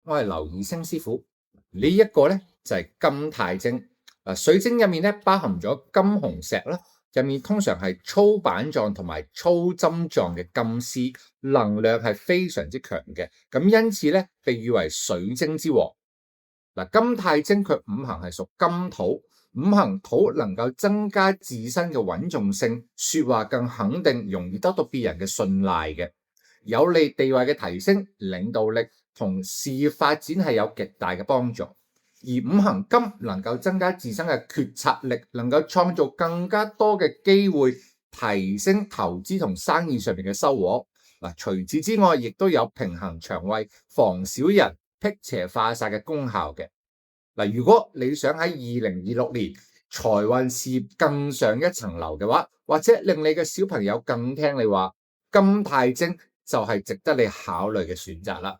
我係劉義星師傅。呢一個咧就係金鈦晶。水晶入面咧包含咗金紅石啦，入面通常係粗板狀同埋粗針狀嘅金絲，能量係非常之強嘅。咁因此咧被譽為水晶之王。金鈦晶佢五行係屬金土，五行土能夠增加自身嘅穩重性，說話更肯定，容易得到別人嘅信賴嘅，有利地位嘅提升，領導力同事業發展係有極大嘅幫助。而五行金能夠增加自身嘅決策力，能夠創造更加多嘅機會，提升投資同生意上面嘅收穫。除此之外，亦都有平衡腸胃、防小人、辟邪化煞嘅功效嘅。如果你想喺2026年財運事業更上一層樓嘅話，或者令你嘅小朋友更聽你話，金鈦晶就係值得你考慮嘅選擇啦。